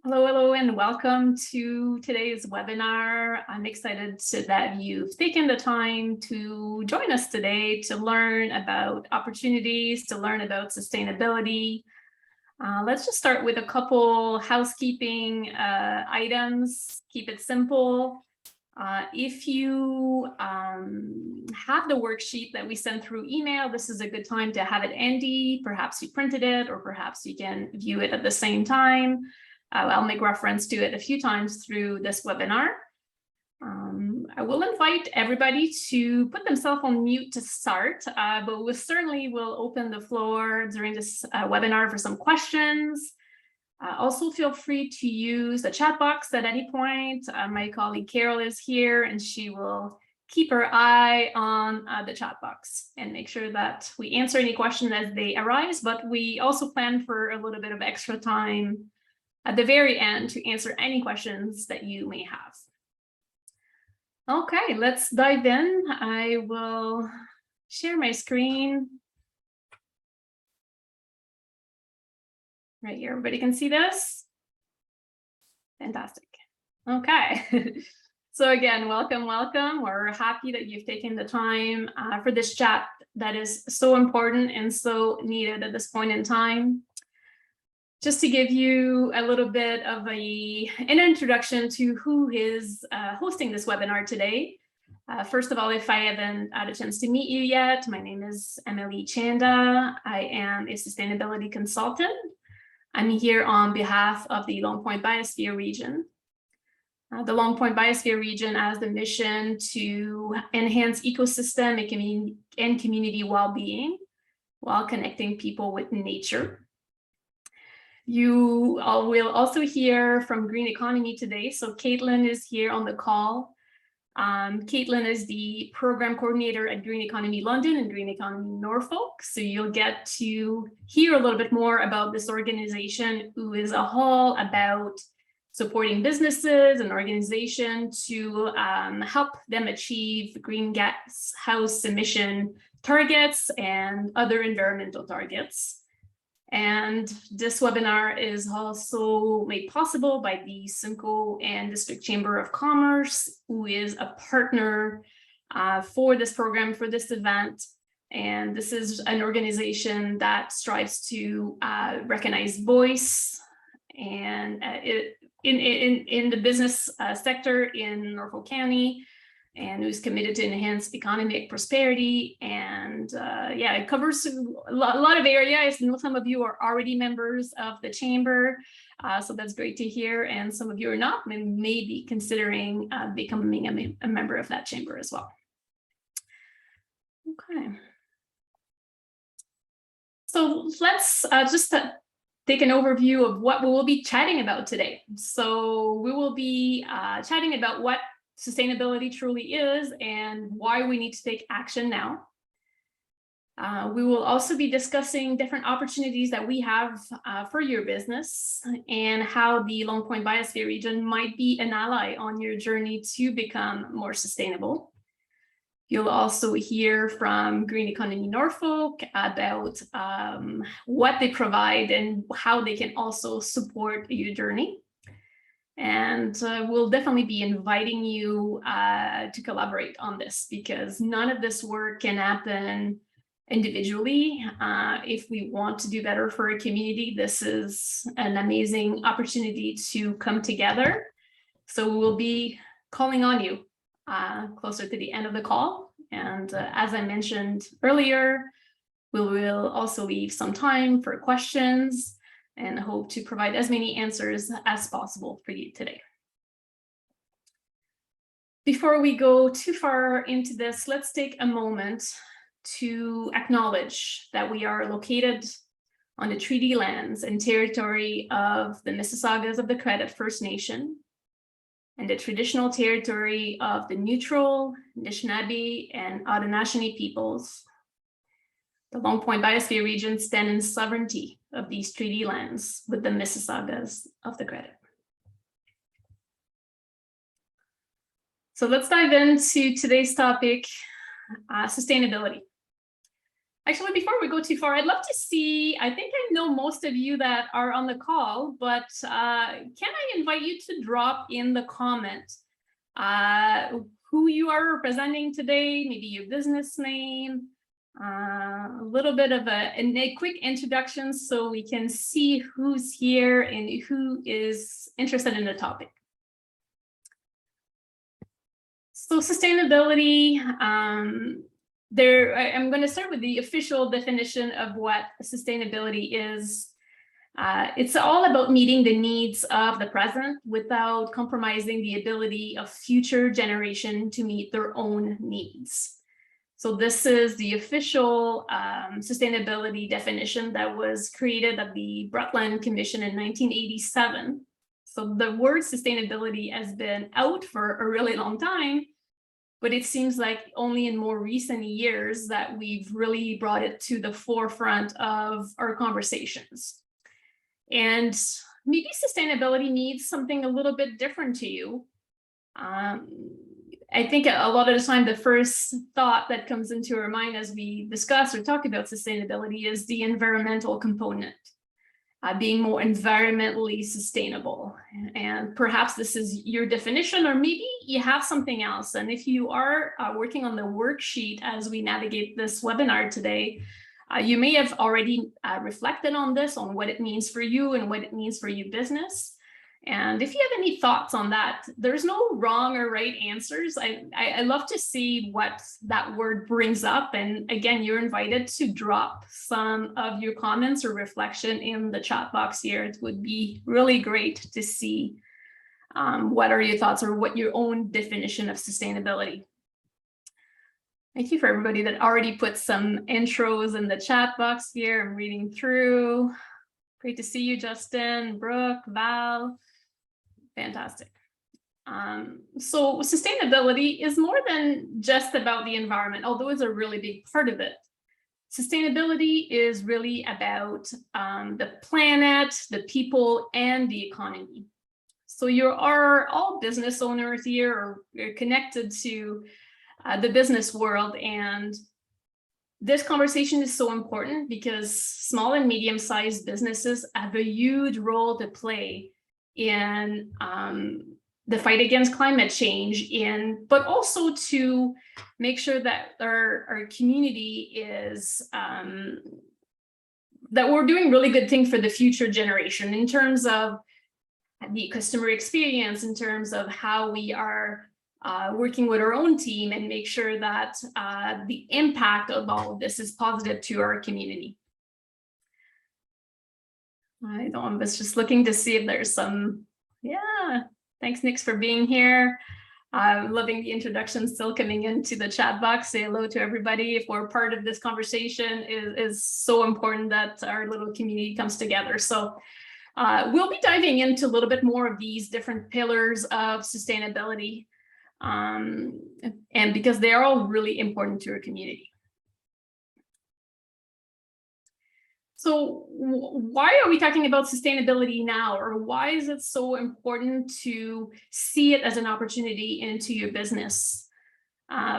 Hello, and welcome to today's webinar. I'm excited that you've taken the time to join us today to learn about opportunities, to learn about sustainability. Let's just start with a couple housekeeping items. Keep it simple. If you have the worksheet that we sent through email, this is a good time to have it handy. Perhaps you printed it, or perhaps you can view it at the same time. I'll make reference to it a few times through this webinar. I will invite everybody to put themselves on mute to start, but we certainly will open the floor during this webinar for some questions. Also, feel free to use the chat box at any point. My colleague Carol is here, and she will keep her eye on the chat box and make sure that we answer any questions as they arise, but we also plan for a little bit of extra time at the very end to answer any questions that you may have. Okay, let's dive in. I will share my screen. Right here, everybody can see this? Fantastic. Okay. So again, welcome. We're happy that you've taken the time for this chat that is so important and so needed at this point in time. Just to give you a little bit of an introduction to who is hosting this webinar today. First of all, if I haven't had a chance to meet you yet, my name is Emily Chanda. I am a sustainability consultant. I'm here on behalf of the Long Point Biosphere Region. The Long Point Biosphere Region has the mission to enhance ecosystem and community well-being while connecting people with nature. You will also hear from Green Economy today. So Caitlin is here on the call. Caitlin is the program coordinator at Green Economy London and Green Economy Norfolk. So you'll get to hear a little bit more about this organization, who is all about supporting businesses and organizations to help them achieve greenhouse emission targets and other environmental targets. And this webinar is also made possible by the Simcoe and District Chamber of Commerce, who is a partner for this program, for this event. And this is an organization that strives to recognize voice and in the business sector in Norfolk County, and who's committed to enhance economic prosperity. And yeah, it covers a lot of areas. I know some of you are already members of the chamber, so that's great to hear. And some of you are not, may be considering becoming a member of that chamber as well. Okay. So let's just take an overview of what we will be chatting about today. So we will be chatting about what sustainability truly is and why we need to take action now. We will also be discussing different opportunities that we have for your business and how the Long Point Biosphere Region might be an ally on your journey to become more sustainable. You'll also hear from Green Economy Norfolk about what they provide and how they can also support your journey. And we'll definitely be inviting you to collaborate on this, because none of this work can happen individually. If we want to do better for a community, this is an amazing opportunity to come together. So we'll be calling on you closer to the end of the call. And as I mentioned earlier, we will also leave some time for questions and hope to provide as many answers as possible for you today. Before we go too far into this, let's take a moment to acknowledge that we are located on the treaty lands and territory of the Mississaugas of the Credit First Nation and the traditional territory of the Neutral, Anishinaabe, and Haudenosaunee peoples. The Long Point Biosphere Region stands in sovereignty of these treaty lands with the Mississaugas of the Credit. So let's dive into today's topic, sustainability. Actually, before we go too far, I'd love to see, I think I know most of you that are on the call, but can I invite you to drop in the comment who you are representing today, maybe your business name, a little bit of a quick introduction so we can see who's here and who is interested in the topic. So sustainability, I'm going to start with the official definition of what sustainability is. It's all about meeting the needs of the present without compromising the ability of future generation to meet their own needs. So this is the official sustainability definition that was created at the Brundtland Commission in 1987. So the word sustainability has been out for a really long time, but it seems like only in more recent years that we've really brought it to the forefront of our conversations. And maybe sustainability needs something a little bit different to you. I think a lot of the time, the first thought that comes into our mind as we discuss or talk about sustainability is the environmental component. Being more environmentally sustainable. And perhaps this is your definition, or maybe you have something else. And if you are working on the worksheet as we navigate this webinar today, you may have already reflected on this, on what it means for you and what it means for your business. And if you have any thoughts on that, there's no wrong or right answers. I love to see what that word brings up. And again, you're invited to drop some of your comments or reflection in the chat box here. It would be really great to see what are your thoughts or what your own definition of sustainability. Thank you for everybody that already put some intros in the chat box here. I'm reading through. Great to see you, Justin, Brooke, Val. Fantastic. So sustainability is more than just about the environment, although it's a really big part of it. Sustainability is really about the planet, the people, and the economy. So you are all business owners here, or you're connected to the business world. And this conversation is so important because small and medium-sized businesses have a huge role to play in the fight against climate change, but also to make sure that our community is, that we're doing really good things for the future generation in terms of the customer experience, in terms of how we are working with our own team and make sure that the impact of all of this is positive to our community. I was just looking to see if there's some, yeah, thanks, Nix, for being here. Loving the introduction still coming into the chat box. Say hello to everybody. If we're part of this conversation, is so important that our little community comes together. So we'll be diving into a little bit more of these different pillars of sustainability, and because they are all really important to our community. So why are we talking about sustainability now, or why is it so important to see it as an opportunity into your business?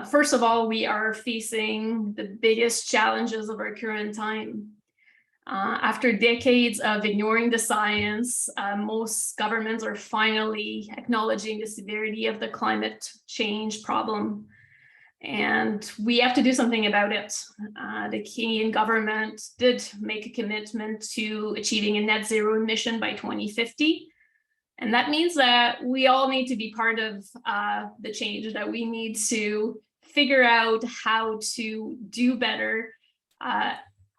First of all, we are facing the biggest challenges of our current time. After decades of ignoring the science, most governments are finally acknowledging the severity of the climate change problem. And we have to do something about it. The Canadian government did make a commitment to achieving a net zero emission by 2050. And that means that we all need to be part of the change, that we need to figure out how to do better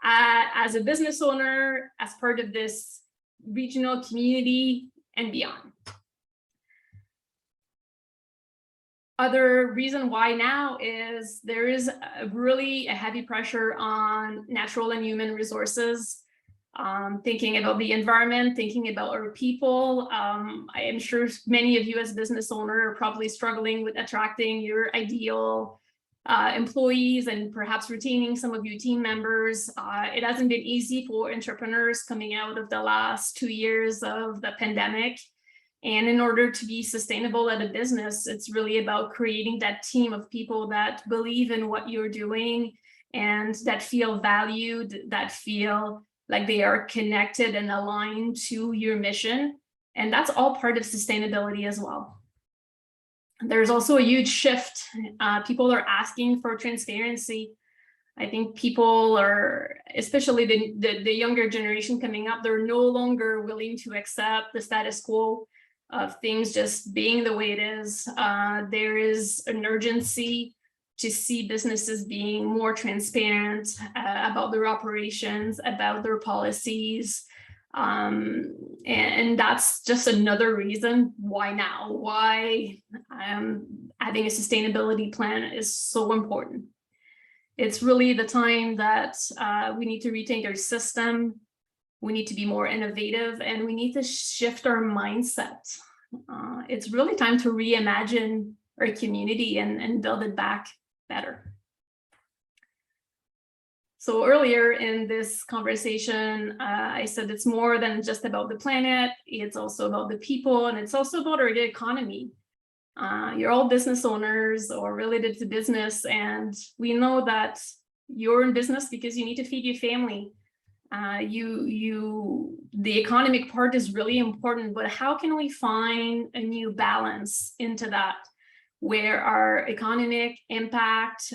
as a business owner, as part of this regional community and beyond. Other reason why now is there is really a heavy pressure on natural and human resources, thinking about the environment, thinking about our people. I am sure many of you as business owners are probably struggling with attracting your ideal employees and perhaps retaining some of your team members. It hasn't been easy for entrepreneurs coming out of the last 2 years of the pandemic. And in order to be sustainable at a business, it's really about creating that team of people that believe in what you're doing and that feel valued, that feel like they are connected and aligned to your mission. And that's all part of sustainability as well. There's also a huge shift. People are asking for transparency. I think people are, especially the younger generation coming up, they're no longer willing to accept the status quo of things just being the way it is. There is an urgency to see businesses being more transparent about their operations, about their policies. And that's just another reason why now, why having a sustainability plan is so important. It's really the time that we need to rethink our system. We need to be more innovative, and we need to shift our mindset. It's really time to reimagine our community and build it back better. So earlier in this conversation, I said it's more than just about the planet. It's also about the people, and it's also about our economy. You're all business owners or related to business, and we know that you're in business because you need to feed your family. The economic part is really important, but how can we find a new balance into that, where our economic impact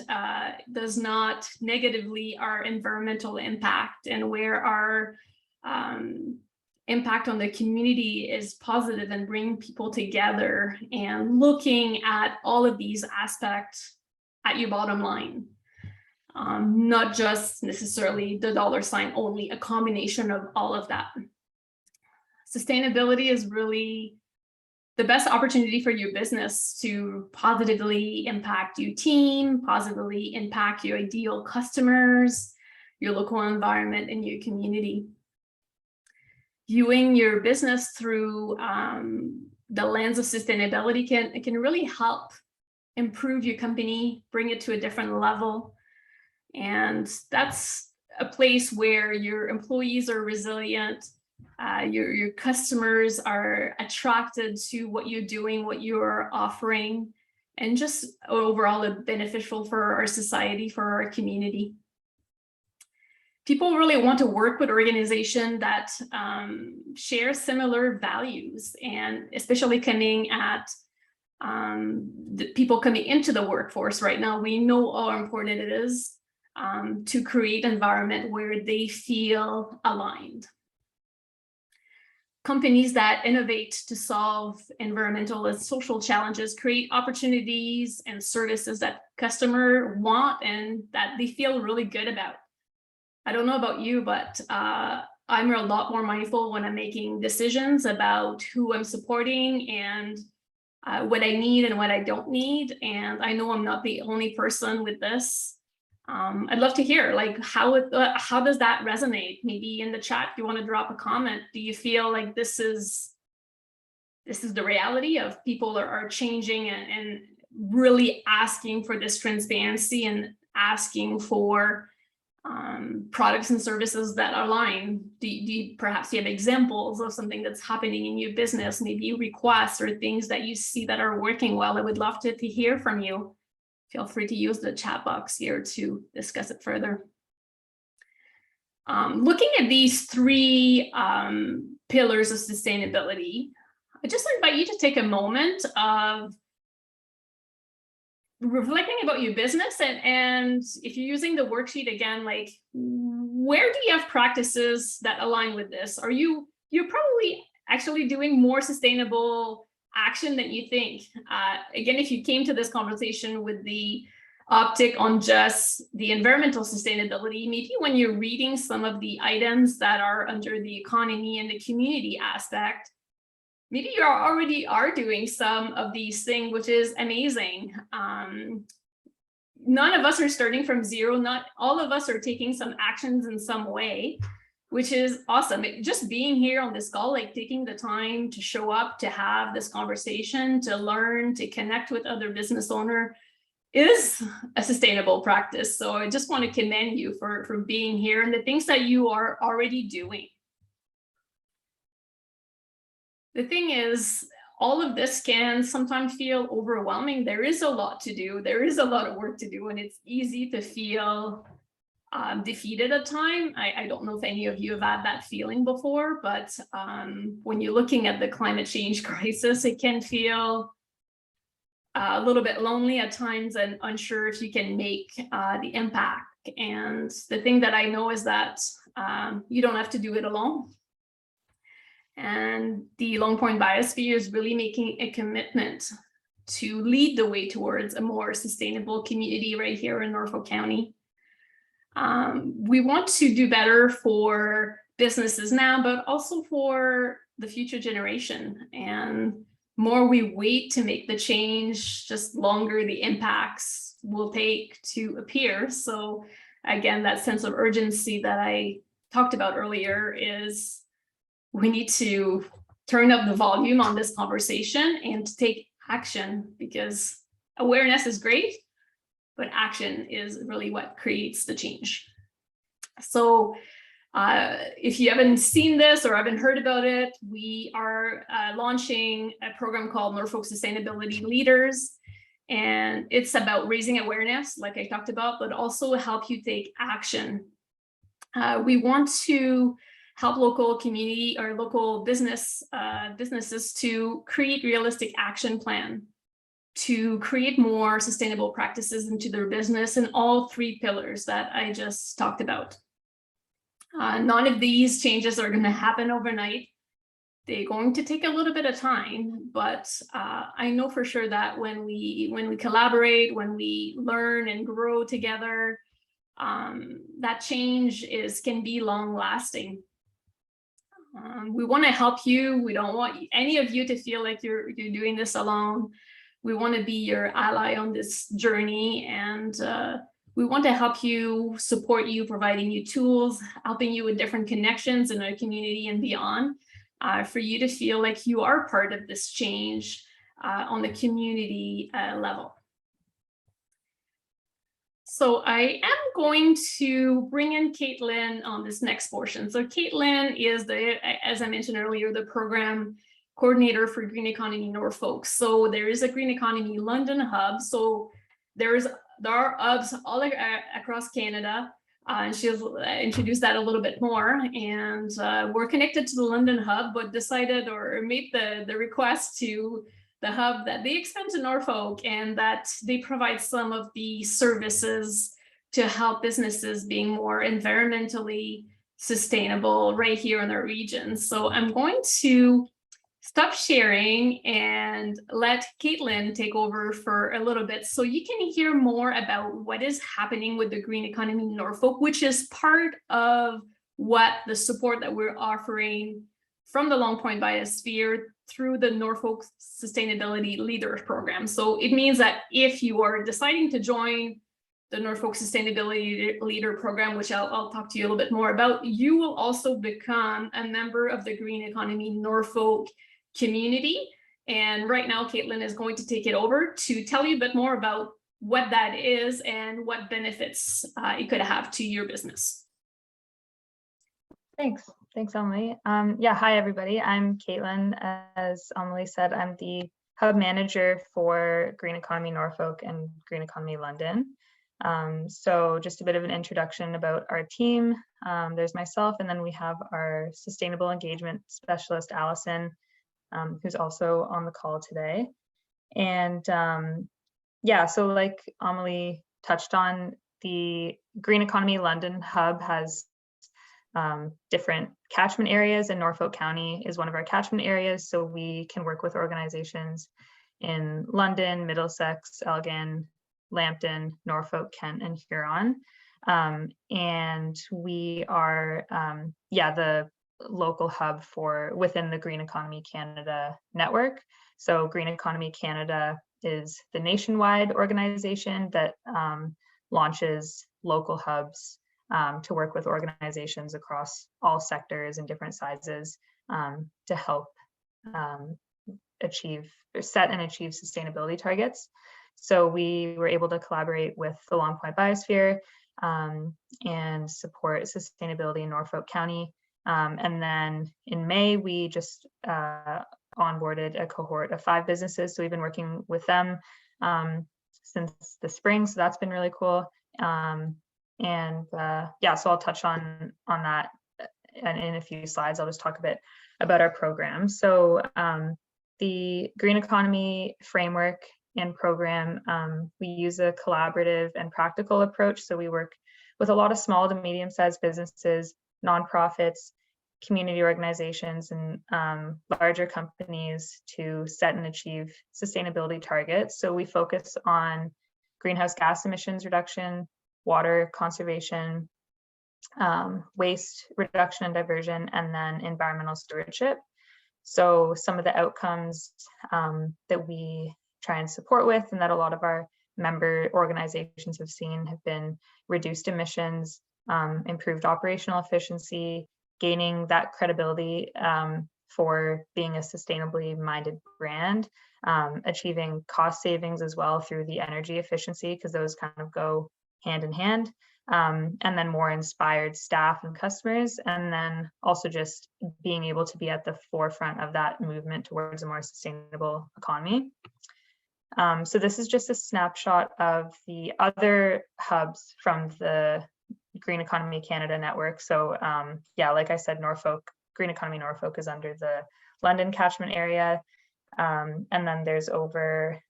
does not negatively our environmental impact, and where our impact on the community is positive and bring people together, and looking at all of these aspects at your bottom line. Not just necessarily the dollar sign only, a combination of all of that. Sustainability is really the best opportunity for your business to positively impact your team, positively impact your ideal customers, your local environment, and your community. Viewing your business through the lens of sustainability can really help improve your company, bring it to a different level. And that's a place where your employees are resilient, your customers are attracted to what you're doing, what you're offering, and just overall beneficial for our society, for our community. People really want to work with organizations that share similar values, and especially coming at the people coming into the workforce right now. We know how important it is to create an environment where they feel aligned. Companies that innovate to solve environmental and social challenges create opportunities and services that customers want and that they feel really good about. I don't know about you, but I'm a lot more mindful when I'm making decisions about who I'm supporting and what I need and what I don't need. And I know I'm not the only person with this. I'd love to hear, like, how does that resonate? Maybe in the chat, if you want to drop a comment. Do you feel like this is the reality of people are changing and really asking for this transparency and asking for products and services that align? Do you perhaps you have examples of something that's happening in your business, maybe requests or things that you see that are working well? I would love to hear from you. Feel free to use the chat box here to discuss it further. Looking at these three pillars of sustainability, I just invite you to take a moment of reflecting about your business, and if you're using the worksheet again, like, where do you have practices that align with this? You're probably actually doing more sustainable action than you think. Again, if you came to this conversation with the optic on just the environmental sustainability, maybe when you're reading some of the items that are under the economy and the community aspect, maybe you already are doing some of these things, which is amazing. None of us are starting from zero. Not all of us are taking some actions in some way, which is awesome. Just being here on this call, like taking the time to show up, to have this conversation, to learn, to connect with other business owners is a sustainable practice. So I just want to commend you for being here and the things that you are already doing. The thing is, all of this can sometimes feel overwhelming. There is a lot to do. There is a lot of work to do, and it's easy to feel defeated at time. I don't know if any of you have had that feeling before, but when you're looking at the climate change crisis, it can feel a little bit lonely at times and unsure if you can make the impact. And the thing that I know is that you don't have to do it alone. And the Long Point Biosphere is really making a commitment to lead the way towards a more sustainable community right here in Norfolk County. We want to do better for businesses now, but also for the future generation. And more we wait to make the change, just longer the impacts will take to appear. So again, that sense of urgency that I talked about earlier is we need to turn up the volume on this conversation and to take action, because awareness is great, but action is really what creates the change. So if you haven't seen this or haven't heard about it, we are launching a program called Norfolk Sustainability Leaders. And it's about raising awareness, like I talked about, but also help you take action. We want to help local community or local businesses to create realistic action plan, to create more sustainable practices into their business, and all three pillars that I just talked about. None of these changes are going to happen overnight. They're going to take a little bit of time, but I know for sure that when we collaborate, when we learn and grow together, that change can be long lasting. We want to help you. We don't want any of you to feel like you're doing this alone. We want to be your ally on this journey, and we want to help you, support you, providing you tools, helping you with different connections in our community and beyond, for you to feel like you are part of this change on the community level. So I am going to bring in Caitlin on this next portion. So Caitlin is as I mentioned earlier, the program coordinator for Green Economy Norfolk. So there is a Green Economy London hub. So there are hubs all across Canada. And she'll introduce that a little bit more. And we're connected to the London hub, but decided or made the request to the hub that they expand to Norfolk and that they provide some of the services to help businesses being more environmentally sustainable right here in our region. So I'm going to stop sharing and let Caitlin take over for a little bit so you can hear more about what is happening with the Green Economy Norfolk, which is part of what the support that we're offering from the Long Point Biosphere through the Norfolk Sustainability Leaders program. So it means that if you are deciding to join the Norfolk Sustainability Leader program, which I'll talk to you a little bit more about, you will also become a member of the Green Economy Norfolk community. And right now, Caitlin is going to take it over to tell you a bit more about what that is and what benefits it could have to your business. Thanks, Emily. Yeah, hi everybody. I'm Caitlin. As Emily said, I'm the hub manager for Green Economy Norfolk and Green Economy London. So just a bit of an introduction about our team. There's myself, and then we have our sustainable engagement specialist, Allison, who's also on the call today. And yeah, so like Emily touched on, the Green Economy London hub has different catchment areas, and Norfolk County is one of our catchment areas. So we can work with organizations in London, Middlesex, Elgin, Lambton, Norfolk, Kent, and Huron. And we are, the local hub within the Green Economy Canada network. So Green Economy Canada is the nationwide organization that launches local hubs to work with organizations across all sectors and different sizes to help set and achieve sustainability targets. So we were able to collaborate with the Long Point Biosphere and support sustainability in Norfolk County. And then in May, we just onboarded a cohort of 5 businesses. So we've been working with them since the spring. So that's been really cool. And yeah, so I'll touch on that and in a few slides. I'll just talk a bit about our program. So the Green Economy Framework and program, we use a collaborative and practical approach. So we work with a lot of small to medium-sized businesses, nonprofits, community organizations, and larger companies to set and achieve sustainability targets. So we focus on greenhouse gas emissions reduction, water conservation, waste reduction and diversion, and then environmental stewardship. So some of the outcomes that we try and support with, and that a lot of our member organizations have seen, have been reduced emissions, improved operational efficiency, gaining that credibility for being a sustainably minded brand, achieving cost savings as well through the energy efficiency, because those kind of go hand in hand, and then more inspired staff and customers, and then also just being able to be at the forefront of that movement towards a more sustainable economy. So this is just a snapshot of the other hubs from the Green Economy Canada network. So yeah, like I said, Green Economy Norfolk is under the London catchment area. And then there's over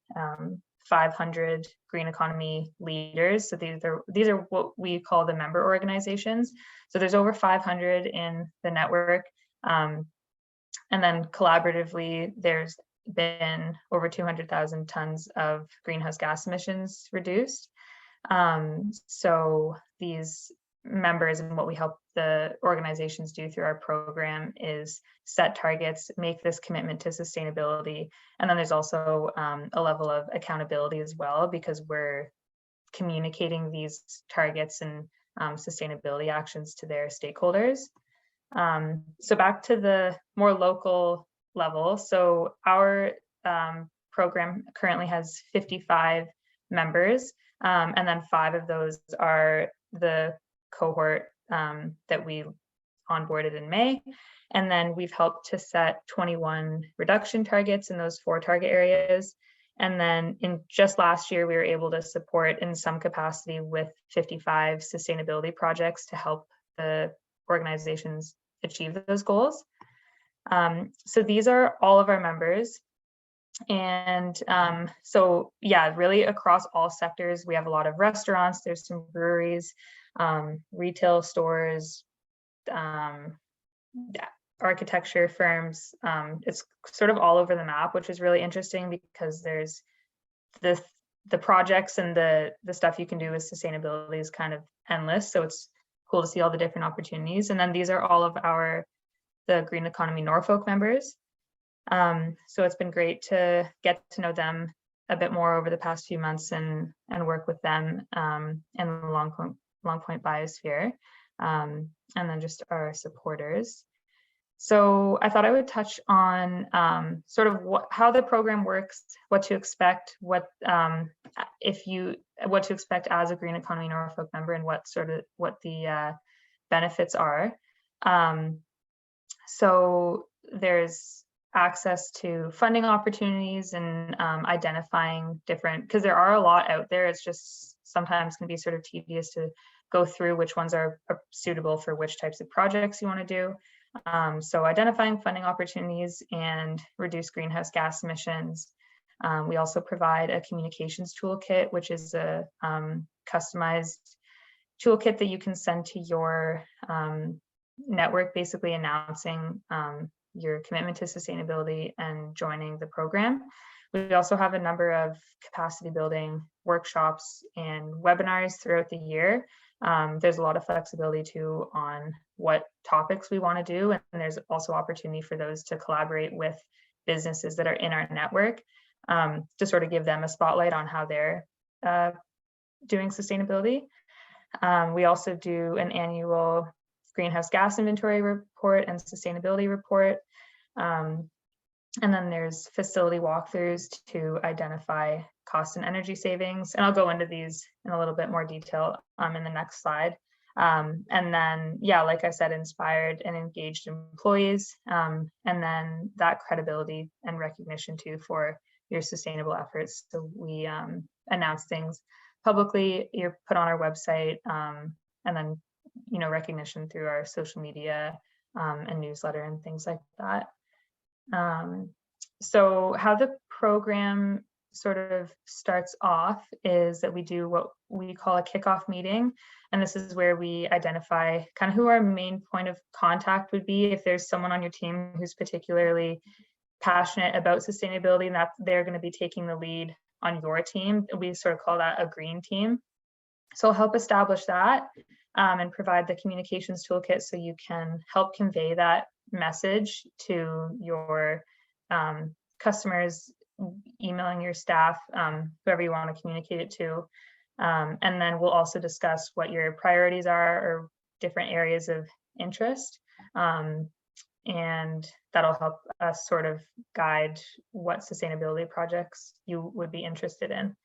500 green economy leaders. So these are what we call the member organizations. So there's over 500 in the network. And then collaboratively, there's been over 200,000 tons of greenhouse gas emissions reduced. So these members, and what we help the organizations do through our program is set targets, make this commitment to sustainability. And then there's also a level of accountability as well, because we're communicating these targets and sustainability actions to their stakeholders. So back to the more local level. So our program currently has 55 members, and then 5 of those are the cohort that we onboarded in May. And then we've helped to set 21 reduction targets in those 4 target areas. And then in just last year, we were able to support in some capacity with 55 sustainability projects to help the organizations achieve those goals. So these are all of our members. And so yeah, really across all sectors, we have a lot of restaurants, there's some breweries, retail stores, architecture firms. It's sort of all over the map, which is really interesting because there's the projects and the stuff you can do with sustainability is kind of endless. So it's cool to see all the different opportunities. And then these are all of the Green Economy Norfolk members. So it's been great to get to know them a bit more over the past few months and work with them in the Long Point Biosphere, and then just our supporters. So I thought I would touch on sort of how the program works, what to expect, what to expect as a Green Economy Norfolk member, and what the benefits are. So there's access to funding opportunities and identifying different, because there are a lot out there. It's just sometimes can be sort of tedious to go through which ones are suitable for which types of projects you want to do. So identifying funding opportunities and reduce greenhouse gas emissions. We also provide a communications toolkit, which is a customized toolkit that you can send to your network, basically announcing your commitment to sustainability and joining the program. We also have a number of capacity building workshops and webinars throughout the year. There's a lot of flexibility too on what topics we want to do, and there's also opportunity for those to collaborate with businesses that are in our network to sort of give them a spotlight on how they're doing sustainability. We also do an annual greenhouse gas inventory report and sustainability report. And then there's facility walkthroughs to identify cost and energy savings. And I'll go into these in a little bit more detail in the next slide. And then, yeah, like I said, inspired and engaged employees, and then that credibility and recognition too for your sustainable efforts. So we announce things publicly, you're put on our website, and then, recognition through our social media and newsletter and things like that. So how the program sort of starts off is that we do what we call a kickoff meeting. And this is where we identify kind of who our main point of contact would be. If there's someone on your team who's particularly passionate about sustainability and that they're going to be taking the lead on your team, we sort of call that a green team. So I'll help establish that and provide the communications toolkit so you can help convey that message to your customers, emailing your staff, whoever you want to communicate it to. And then we'll also discuss what your priorities are or different areas of interest. And that'll help us sort of guide what sustainability projects you would be interested in.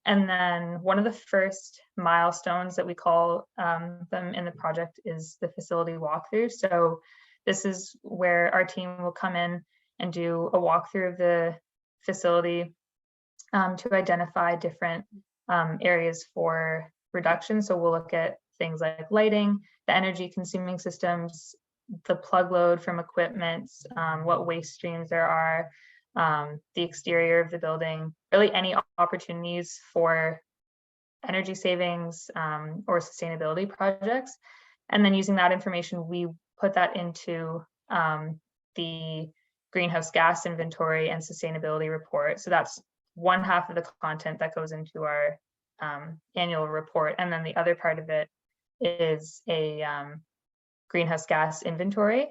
And then one of the first milestones that we call them in the project is the facility walkthrough. So this is where our team will come in and do a walkthrough of the facility to identify different areas for reduction. So we'll look at things like lighting, the energy consuming systems, the plug load from equipment, what waste streams there are, the exterior of the building, really any opportunities for energy savings or sustainability projects. And then using that information, we put that into the greenhouse gas inventory and sustainability report. So that's one half of the content that goes into our annual report. And then the other part of it is a greenhouse gas inventory.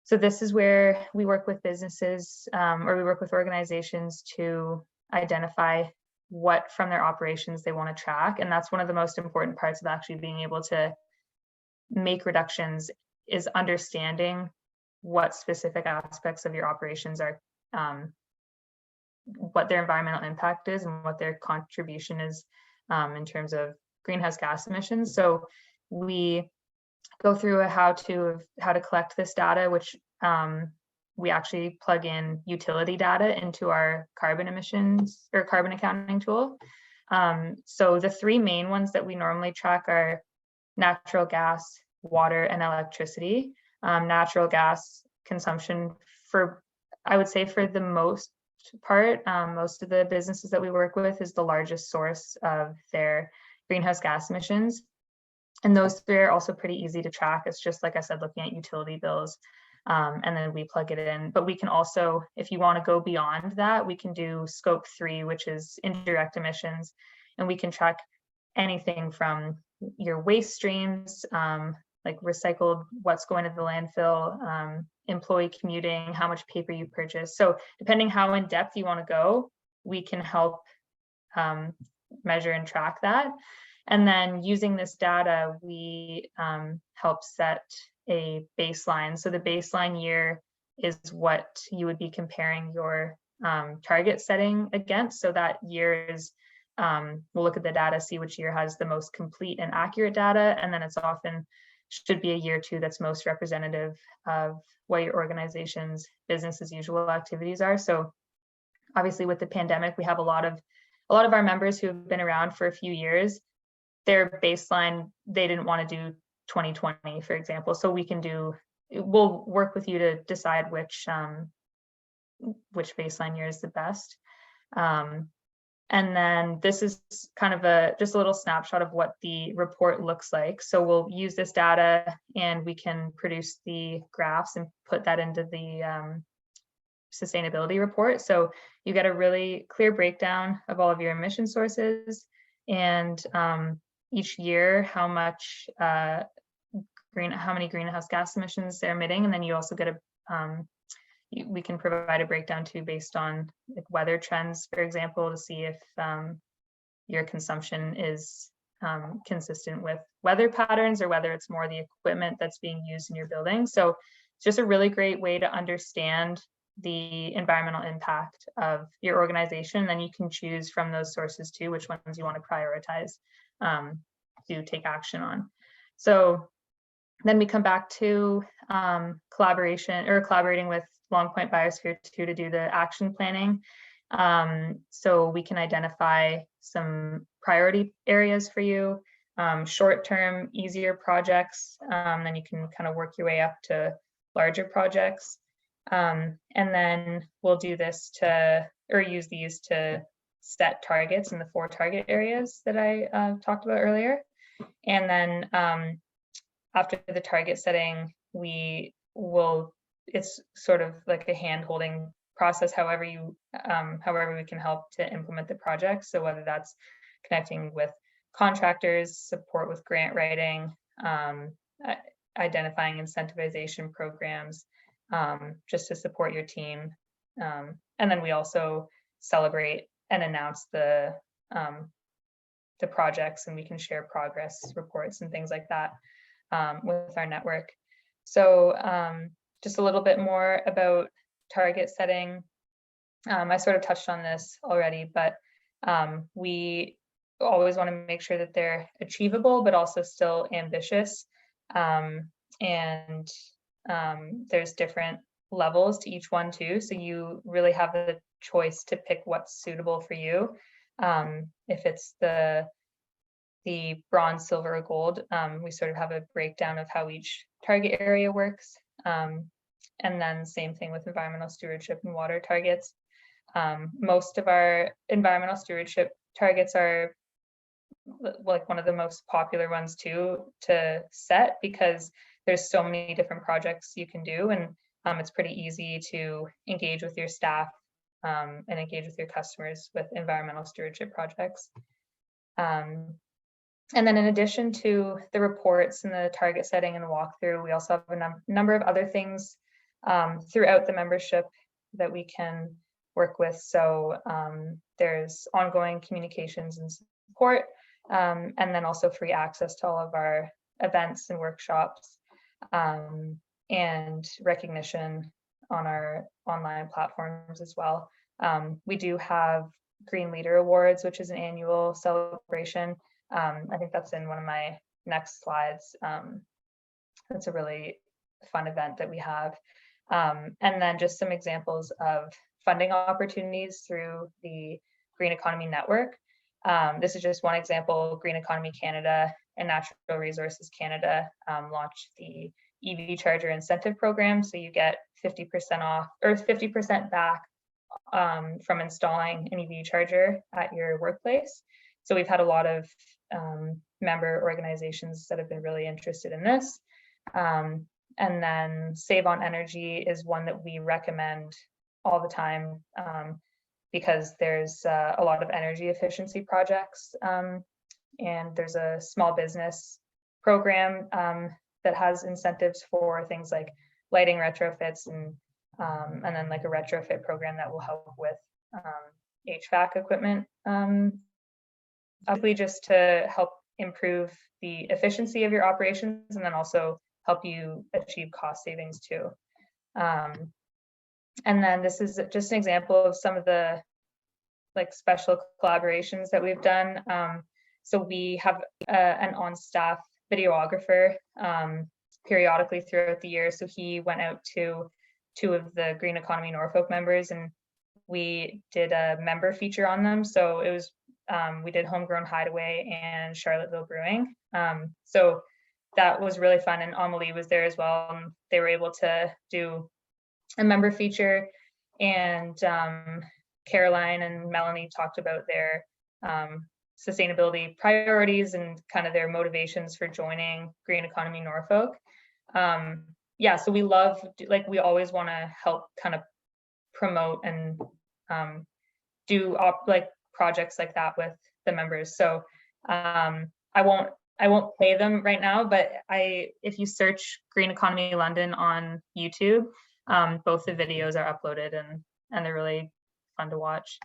So this is where we work with businesses or we work with organizations to identify what from their operations they want to track. And that's one of the most important parts of actually being able to make reductions, is understanding what specific aspects of your operations are, what their environmental impact is and what their contribution is in terms of greenhouse gas emissions. So we go through a how to collect this data, which we actually plug in utility data into our carbon emissions or carbon accounting tool. So the three main ones that we normally track are natural gas, water, and electricity. Natural gas consumption, for I would say for the most part, most of the businesses that we work with, is the largest source of their greenhouse gas emissions. And those three are also pretty easy to track. It's just, like I said, looking at utility bills, and then we plug it in. But we can also, if you want to go beyond that, we can do scope 3, which is indirect emissions. And we can track anything from your waste streams, like recycled, what's going to the landfill, employee commuting, how much paper you purchase. So depending how in depth you want to go, we can help measure and track that. And then using this data, we help set a baseline. So the baseline year is what you would be comparing your target setting against. So that year is, we'll look at the data, see which year has the most complete and accurate data. And then it's often should be a year two that's most representative of what your organization's business as usual activities are. So obviously with the pandemic, we have a lot of our members who have been around for a few years. Their baseline, they didn't want to do 2020, for example. So we'll work with you to decide which baseline year is the best. And then this is kind of just a little snapshot of what the report looks like. So we'll use this data and we can produce the graphs and put that into the sustainability report. So you get a really clear breakdown of all of your emission sources and each year how many greenhouse gas emissions they're emitting. And then you also get we can provide a breakdown too based on like weather trends, for example, to see if your consumption is consistent with weather patterns or whether it's more the equipment that's being used in your building. So it's just a really great way to understand the environmental impact of your organization. Then you can choose from those sources too, which ones you want to prioritize to take action on. So then we come back to collaborating with Long Point Biosphere 2 to do the action planning. So we can identify some priority areas for you, short-term, easier projects, then you can kind of work your way up to larger projects. And then we'll do this use these to set targets in the 4 target areas that I talked about earlier. And then after the target setting, it's sort of like a hand-holding process, however we can help to implement the project. So whether that's connecting with contractors, support with grant writing, identifying incentivization programs, just to support your team. And then we also celebrate and announce the projects, and we can share progress reports and things like that with our network. So just a little bit more about target setting. I sort of touched on this already, but we always want to make sure that they're achievable, but also still ambitious. And there's different levels to each one too. So you really have the choice to pick what's suitable for you. If it's the bronze, silver, or gold, we sort of have a breakdown of how each target area works. And then same thing with environmental stewardship and water targets. Most of our environmental stewardship targets are like one of the most popular ones too to set, because there's so many different projects you can do, and it's pretty easy to engage with your staff and engage with your customers with environmental stewardship projects. And then in addition to the reports and the target setting and the walkthrough, we also have a number of other things throughout the membership that we can work with. So there's ongoing communications and support, and then also free access to all of our events and workshops, and recognition on our online platforms as well. We do have Green Leader Awards, which is an annual celebration. I think that's in one of my next slides. It's a really fun event that we have. And then just some examples of funding opportunities through the Green Economy Network. This is just one example. Green Economy Canada and Natural Resources Canada launched the EV Charger Incentive Program. So you get 50% off or 50% back from installing an EV charger at your workplace. So we've had a lot of member organizations that have been really interested in this. And then Save on Energy is one that we recommend all the time, because there's a lot of energy efficiency projects, and there's a small business program that has incentives for things like lighting retrofits, and then like a retrofit program that will help with HVAC equipment, obviously just to help improve the efficiency of your operations, and then also help you achieve cost savings too. And then this is just an example of some of the like special collaborations that we've done. So we have an on-staff videographer periodically throughout the year. So he went out to 2 of the Green Economy Norfolk members, and we did a member feature on them. So it was, we did Homegrown Hideaway and Charlottesville Brewing. So that was really fun, and Amelie was there as well, and they were able to do a member feature. And Caroline and Melanie talked about their sustainability priorities and kind of their motivations for joining Green Economy Norfolk. Yeah, so we love, like, we always want to help kind of promote and do like projects like that with the members. So I won't play them right now, but if you search Green Economy London on YouTube, both the videos are uploaded, and they're really fun to watch.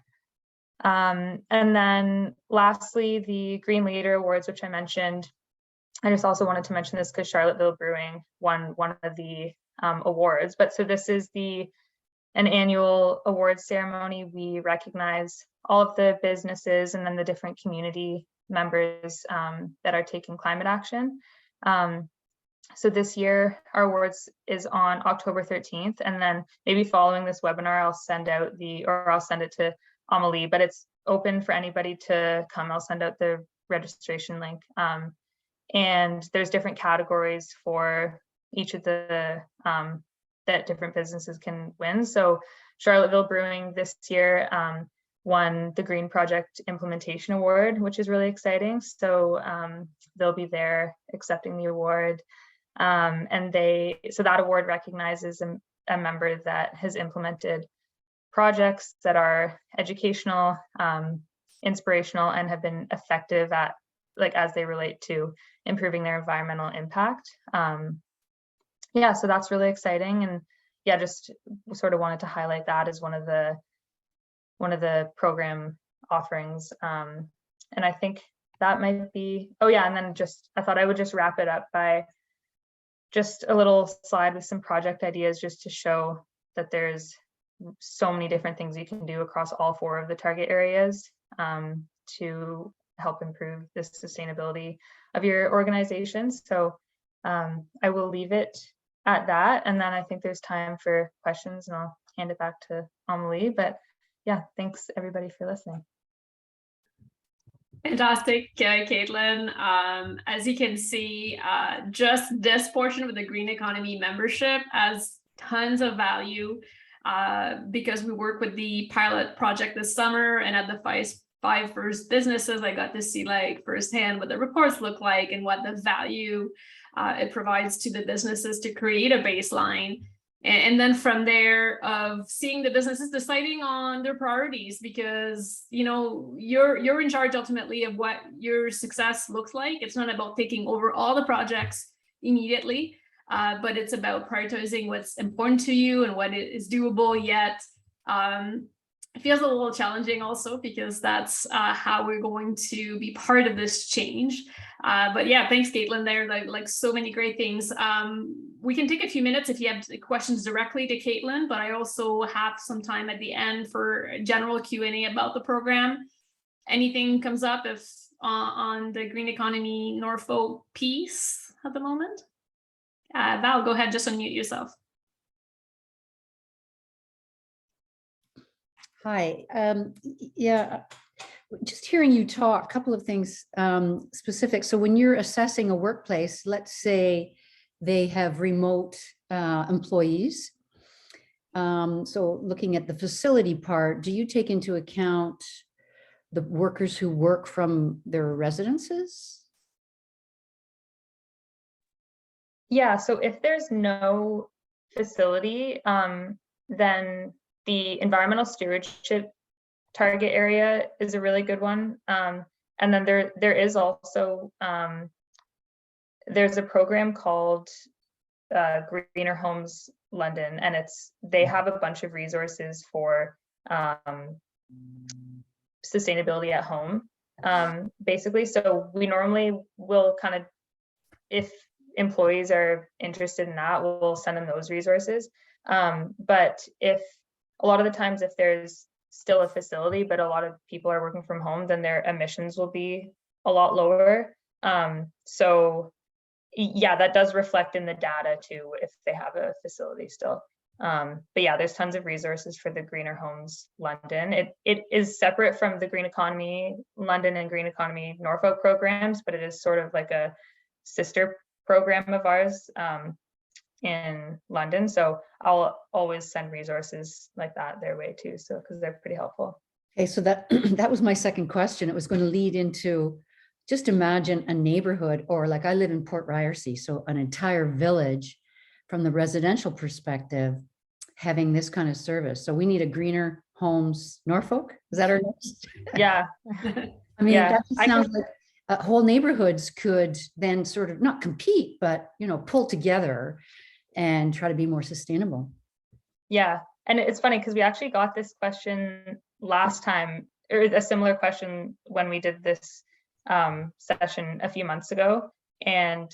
And then lastly, the Green Leader Awards, which I mentioned. I just also wanted to mention this because Charlottesville Brewing won one of the awards. But so this is an annual awards ceremony. We recognize all of the businesses and then the different community members that are taking climate action. So this year, our awards is on October 13th, and then maybe following this webinar, I'll send it to Amelie, but it's open for anybody to come. I'll send out the registration link. And there's different categories for each of the that different businesses can win. So Charlottesville Brewing this year won the Green Project Implementation Award, which is really exciting. So they'll be there accepting the award. And so that award recognizes a member that has implemented projects that are educational, inspirational, and have been effective at, like, as they relate to improving their environmental impact. Yeah, so that's really exciting. And yeah, just sort of wanted to highlight that as one of the program offerings. And I think that might be, oh yeah, and then I thought I would just wrap it up by just a little slide with some project ideas, just to show that there's so many different things you can do across all 4 of the target areas to help improve the sustainability of your organization. So I will leave it at that. And then I think there's time for questions, and I'll hand it back to Amelie. But yeah, thanks everybody for listening. Fantastic, Caitlin. As you can see, just this portion of the Green Economy membership has tons of value because we work with the pilot project this summer, and at the five first businesses, I got to see like firsthand what the reports look like and what the value it provides to the businesses to create a baseline. And then from there, of seeing the businesses deciding on their priorities, because you're in charge ultimately of what your success looks like. It's not about taking over all the projects immediately, but it's about prioritizing what's important to you and what is doable. Yet it feels a little challenging also, because that's how we're going to be part of this change. But yeah, thanks, Caitlin. There, like so many great things. We can take a few minutes if you have questions directly to Caitlin, but I also have some time at the end for general Q&A about the program. Anything comes up if on the Green Economy Norfolk piece at the moment? Val, go ahead, just unmute yourself. Hi. Yeah, just hearing you talk, a couple of things specific. So when you're assessing a workplace, let's say they have remote employees. So looking at the facility part, do you take into account the workers who work from their residences? Yeah, so if there's no facility, then the environmental stewardship target area is a really good one. And then there is also, there's a program called Greener Homes London, and they have a bunch of resources for sustainability at home, basically. So we normally will kind of, if employees are interested in that, we'll send them those resources. But if a lot of the times, if there's still a facility, but a lot of people are working from home, then their emissions will be a lot lower. So yeah, that does reflect in the data too, if they have a facility still. But yeah, there's tons of resources for the Greener Homes London. It is separate from the Green Economy London and Green Economy Norfolk programs, but it is sort of like a sister program of ours in London. So I'll always send resources like that their way too, so because they're pretty helpful. Okay, so that was my second question. It was going to lead into, just imagine a neighborhood, or like I live in Port Ryerson, so an entire village from the residential perspective having this kind of service. So we need a Greener Homes Norfolk. Is that our next? Yeah. I mean, yeah, that sounds like whole neighborhoods could then sort of not compete, but pull together and try to be more sustainable. Yeah, and it's funny because we actually got this question last time, or a similar question when we did this session a few months ago. And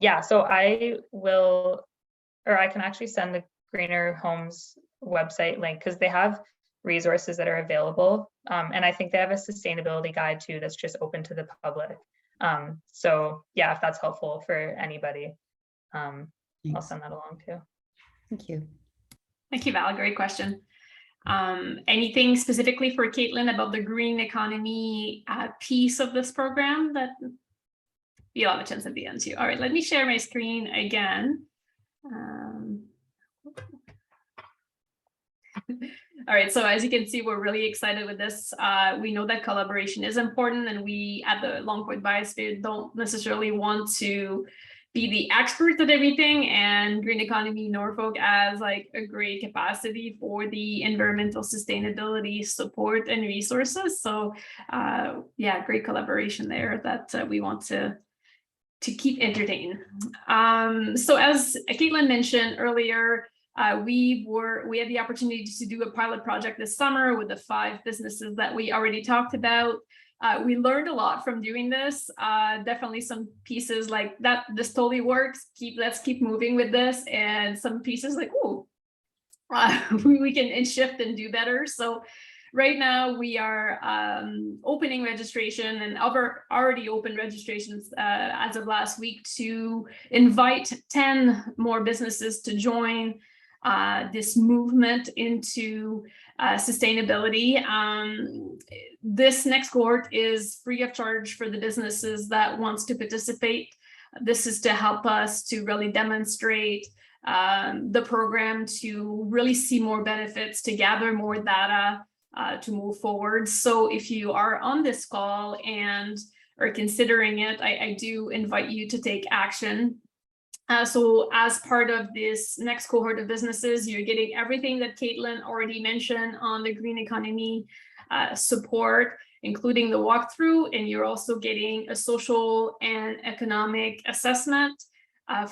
yeah, so I can actually send the Greener Homes website link, because they have resources that are available. And I think they have a sustainability guide too that's just open to the public. So yeah, if that's helpful for anybody, I'll send that along too. Thank you. Thank you, Val. Great question. Anything specifically for Caitlin about the green economy piece of this program that you'll have a chance at the end too? All right, let me share my screen again. All right, so as you can see, we're really excited with this. We know that collaboration is important, and we at the Long Point Biosphere don't necessarily want to be the experts at everything, and Green Economy Norfolk has like a great capacity for the environmental sustainability support and resources. So yeah, great collaboration there that we want to keep entertained. So as Caitlin mentioned earlier, we had the opportunity to do a pilot project this summer with the 5 businesses that we already talked about. We learned a lot from doing this. Definitely some pieces like that, this totally works. Let's keep moving with this. And some pieces like, oh, we can shift and do better. So right now we are opening registration and already opened registrations as of last week to invite 10 more businesses to join this movement into sustainability. This next cohort is free of charge for the businesses that wants to participate. This is to help us to really demonstrate the program, to really see more benefits, to gather more data, to move forward. So if you are on this call and are considering it, I do invite you to take action. So as part of this next cohort of businesses, you're getting everything that Caitlin already mentioned on the green economy support, including the walkthrough, and you're also getting a social and economic assessment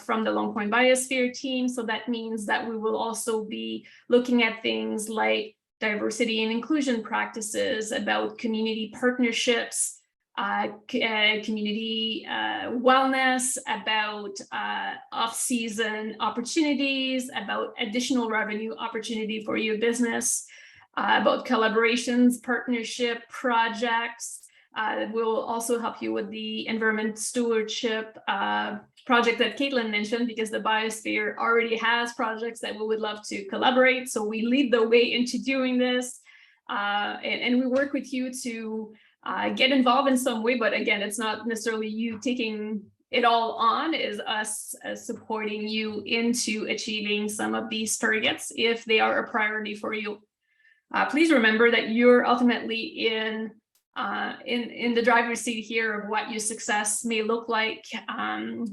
from the Long Point Biosphere team. So that means that we will also be looking at things like diversity and inclusion practices, about community partnerships, community wellness, about off-season opportunities, about additional revenue opportunity for your business, about collaborations, partnership projects. We'll also help you with the environment stewardship project that Caitlin mentioned, because the Biosphere already has projects that we would love to collaborate. So we lead the way into doing this, and we work with you to get involved in some way, but again, it's not necessarily you taking it all on, is us supporting you into achieving some of these targets if they are a priority for you. Please remember that you're ultimately in the driver's seat here of what your success may look like.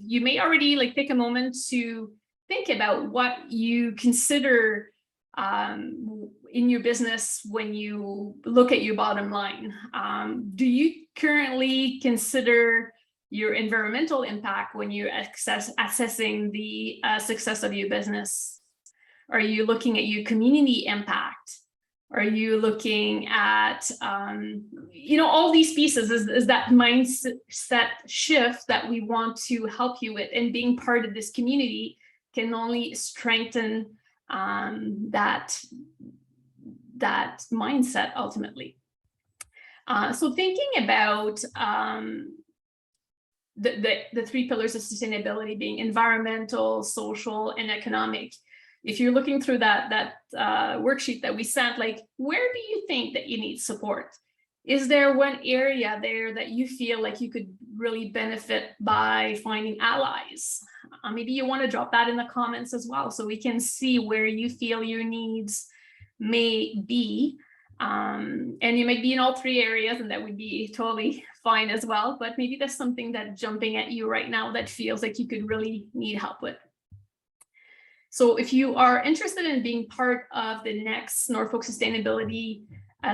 You may already like take a moment to think about what you consider in your business when you look at your bottom line. Do you currently consider your environmental impact when you're assessing the success of your business? Are you looking at your community impact? Are you looking at, all these pieces is that mindset shift that we want to help you with, and being part of this community can only strengthen that mindset ultimately. So thinking about the 3 pillars of sustainability being environmental, social, and economic. If you're looking through that worksheet that we sent, like, where do you think that you need support? Is there one area there that you feel like you could really benefit by finding allies? Maybe you want to drop that in the comments as well, so we can see where you feel your needs may be. And you might be in all 3 areas, and that would be totally fine as well. But maybe there's something that's jumping at you right now that feels like you could really need help with. So if you are interested in being part of the next Norfolk Sustainability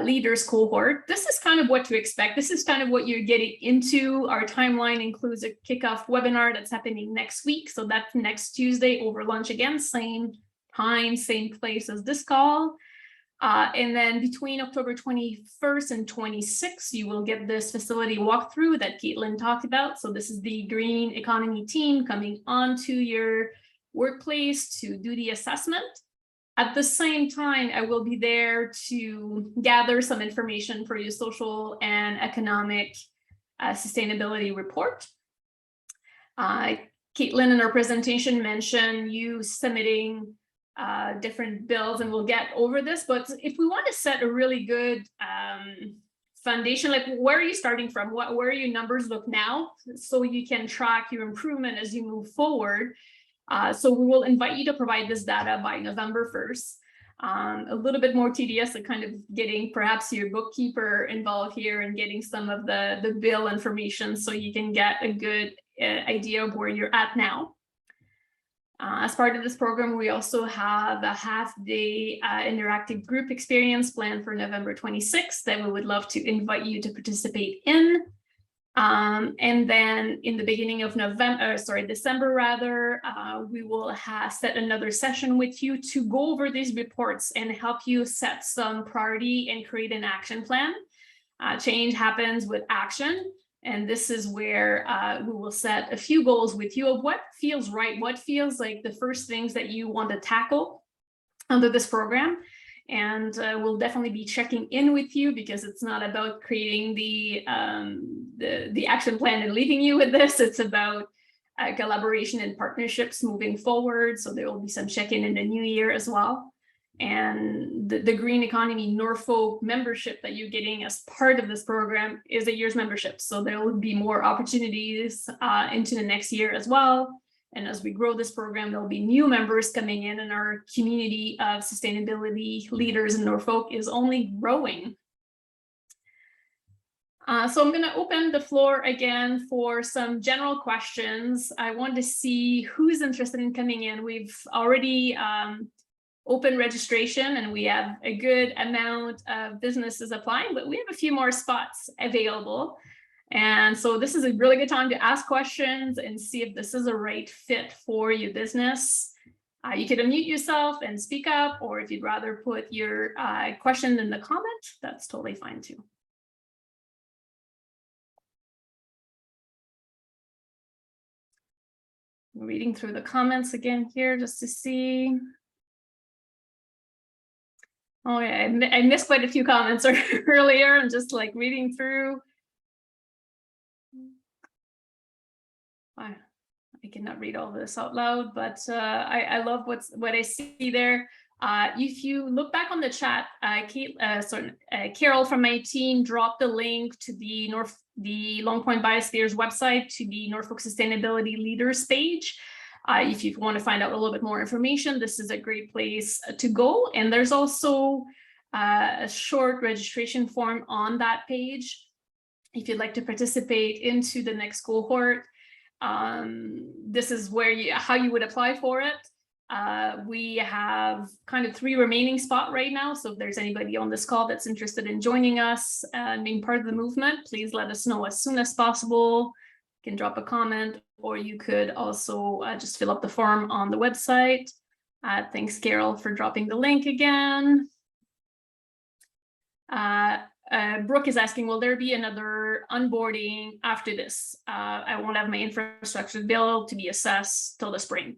Leaders cohort, this is kind of what to expect. This is kind of what you're getting into. Our timeline includes a kickoff webinar that's happening next week. So that's next Tuesday over lunch again, same time, same place as this call. And then between October 21st and 26th, you will get this facility walkthrough that Caitlin talked about. So this is the green economy team coming onto your workplace to do the assessment. At the same time, I will be there to gather some information for your social and economic sustainability report. Caitlin in her presentation mentioned you submitting different bills, and we'll get over this. But if we want to set a really good foundation, like where are you starting from? Where your numbers look now, so you can track your improvement as you move forward. So we will invite you to provide this data by November 1st. A little bit more tedious, and kind of getting perhaps your bookkeeper involved here and getting some of the bill information so you can get a good idea of where you're at now. As part of this program, we also have a half-day interactive group experience planned for November 26th that we would love to invite you to participate in. And then in the beginning of December rather, we will set another session with you to go over these reports and help you set some priority and create an action plan. Change happens with action. And this is where we will set a few goals with you of what feels right, what feels like the first things that you want to tackle under this program. And we'll definitely be checking in with you, because it's not about creating the action plan and leaving you with this. It's about collaboration and partnerships moving forward. So there will be some check-in in the new year as well. And the Green Economy Norfolk membership that you're getting as part of this program is a year's membership. So there will be more opportunities into the next year as well. And as we grow this program, there'll be new members coming in, and our community of sustainability leaders in Norfolk is only growing. So I'm going to open the floor again for some general questions. I want to see who's interested in coming in. We've already open registration, and we have a good amount of businesses applying, but we have a few more spots available. And so this is a really good time to ask questions and see if this is a right fit for your business. You could unmute yourself and speak up, or if you'd rather put your question in the comment, that's totally fine too. Reading through the comments again here just to see. Oh yeah, I missed quite a few comments earlier. I'm just like reading through. I cannot read all this out loud, but I love what I see there. If you look back on the chat, Carol from my team dropped the link to the Long Point Biosphere's website, to the Norfolk Sustainability Leaders page. If you want to find out a little bit more information, this is a great place to go. And there's also a short registration form on that page if you'd like to participate into the next cohort. This is where how you would apply for it. We have kind of 3 remaining spots right now. So if there's anybody on this call that's interested in joining us and being part of the movement, please let us know as soon as possible. You can drop a comment, or you could also just fill up the form on the website. Thanks, Carol, for dropping the link again. Brooke is asking, will there be another onboarding after this? I won't have my infrastructure bill to be assessed till the spring.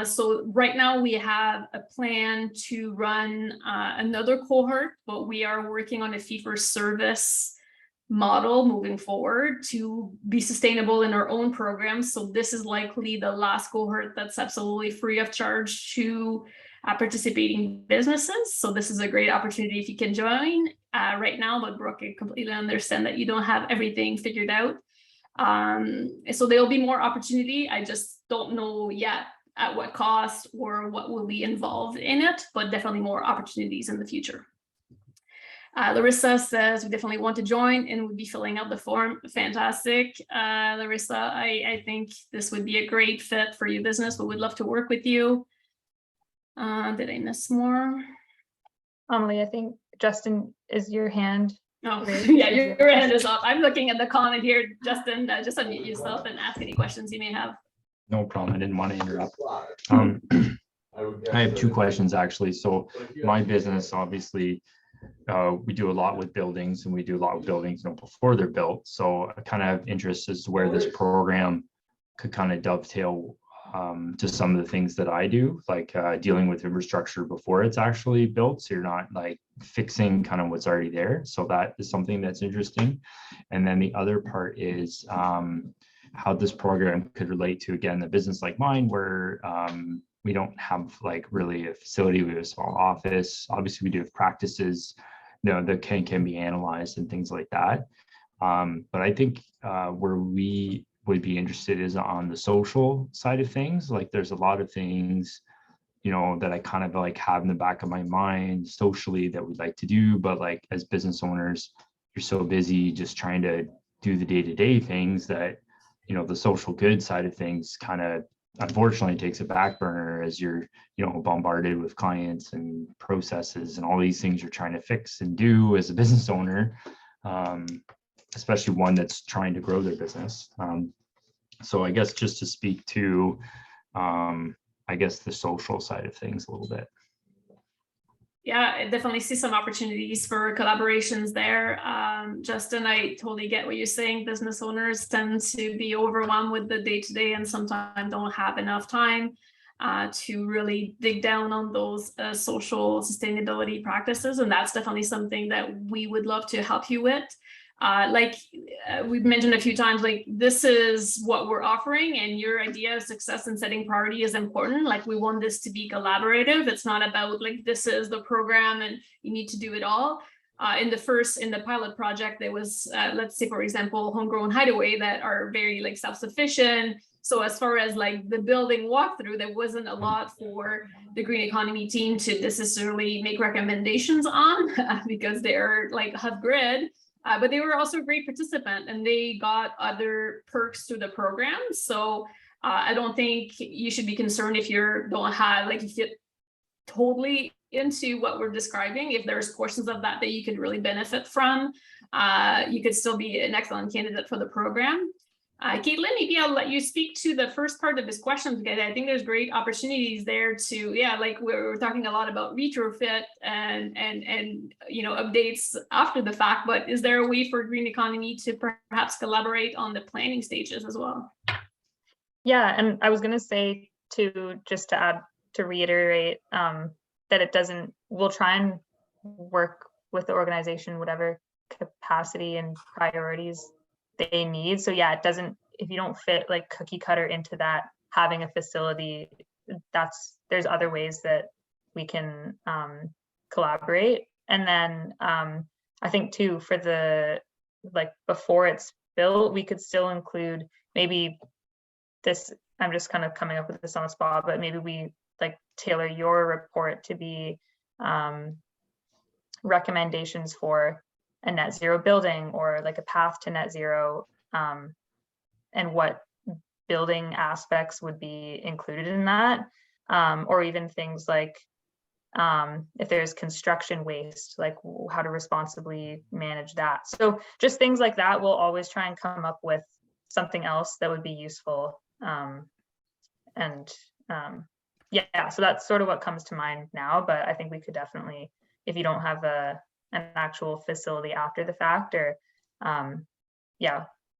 So right now we have a plan to run another cohort, but we are working on a fee-for-service model moving forward to be sustainable in our own programs. So this is likely the last cohort that's absolutely free of charge to participating businesses. So this is a great opportunity if you can join right now, but Brooke, I completely understand that you don't have everything figured out. So there'll be more opportunity. I just don't know yet at what cost or what will be involved in it, but definitely more opportunities in the future. Larissa says we definitely want to join and would be filling out the form. Fantastic. Larissa, I think this would be a great fit for your business. We would love to work with you. Did I miss more? Amelie, I think Justin, is your hand? Oh, yeah, your hand is up. I'm looking at the comment here. Justin, just unmute yourself and ask any questions you may have. No problem. I didn't want to interrupt. I have 2 questions actually. So my business, obviously, we do a lot with buildings, and we do a lot with buildings, before they're built. So I kind of have interest as to where this program could kind of dovetail to some of the things that I do, like dealing with infrastructure before it's actually built. So you're not like fixing kind of what's already there. So that is something that's interesting. And then the other part is how this program could relate to, again, a business like mine, where we don't have like really a facility. We have a small office. Obviously, we do have practices, that can be analyzed and things like that. But I think where we would be interested is on the social side of things. Like there's a lot of things, that I kind of like have in the back of my mind socially that we'd like to do. But like as business owners, you're so busy just trying to do the day-to-day things that, the social good side of things kind of unfortunately takes a back burner as you're, bombarded with clients and processes and all these things you're trying to fix and do as a business owner, especially one that's trying to grow their business. So I guess just to speak to, I guess the social side of things a little bit. Yeah, I definitely see some opportunities for collaborations there. Justin, I totally get what you're saying. Business owners tend to be overwhelmed with the day-to-day and sometimes don't have enough time to really dig down on those social sustainability practices. And that's definitely something that we would love to help you with. We've mentioned a few times, like this is what we're offering and your idea of success and setting priority is important. Like we want this to be collaborative. It's not about like, this is the program and you need to do it all. In the pilot project, there was, let's say, for example, homegrown hideaway that are very like self-sufficient. So as far as like the building walkthrough, there wasn't a lot for the green economy team to necessarily make recommendations on because they're like have grid. But they were also a great participant and they got other perks to the program. So I don't think you should be concerned if you don't have, like if you're totally into what we're describing, if there's portions of that that you could really benefit from, you could still be an excellent candidate for the program. Caitlin, maybe I'll let you speak to the first part of this question because I think there's great opportunities there to, like we're talking a lot about retrofit and updates after the fact, but is there a way for green economy to perhaps collaborate on the planning stages as well? Yeah, and I was going to say just to add, to reiterate that we'll try and work with the organization, whatever capacity and priorities they need. So yeah, if you don't fit like cookie cutter into that, having a facility, there's other ways that we can collaborate. And then I think too, for the, like before it's built, we could still include maybe this, I'm just kind of coming up with this on the spot, but maybe we like tailor your report to be recommendations for a net zero building or like a path to net zero, and what building aspects would be included in that, or even things like if there's construction waste, like how to responsibly manage that. So just things like that, we'll always try and come up with something else that would be useful. Yeah, so that's sort of what comes to mind now, but I think we could definitely, if you don't have an actual facility after the fact, or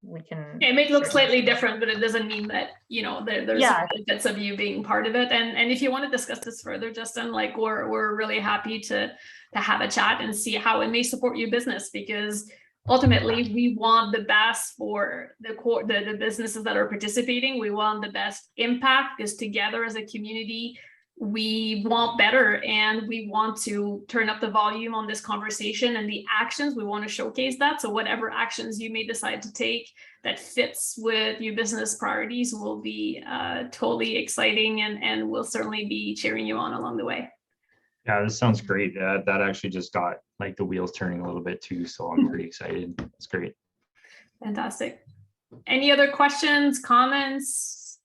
we can. It may look slightly different, but it doesn't mean that there's benefits of you being part of it. And if you want to discuss this further, Justin, like we're really happy to have a chat and see how it may support your business, because ultimately we want the best for the businesses that are participating. We want the best impact because together as a community, we want better and we want to turn up the volume on this conversation and the actions. We want to showcase that. So whatever actions you may decide to take that fits with your business priorities will be totally exciting, and we'll certainly be cheering you on along the way. Yeah, this sounds great. That actually just got like the wheels turning a little bit too. So I'm pretty excited. It's great. Fantastic. Any other questions, comments,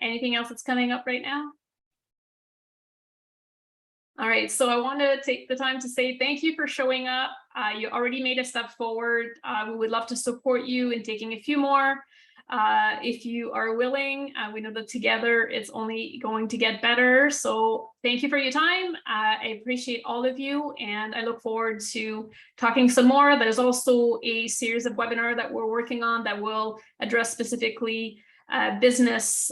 anything else that's coming up right now? All right, so I want to take the time to say thank you for showing up. You already made a step forward. We would love to support you in taking a few more. If you are willing, we know that together it's only going to get better. So thank you for your time. I appreciate all of you, and I look forward to talking some more. There's also a series of webinars that we're working on that will address specifically business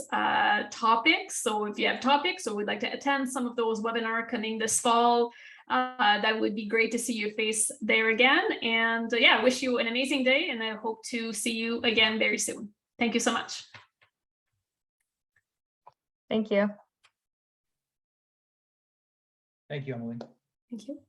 topics. So if you have topics or would like to attend some of those webinars coming this fall, that would be great to see your face there again. And yeah, wish you an amazing day, and I hope to see you again very soon. Thank you so much. Thank you. Thank you, Emily. Thank you.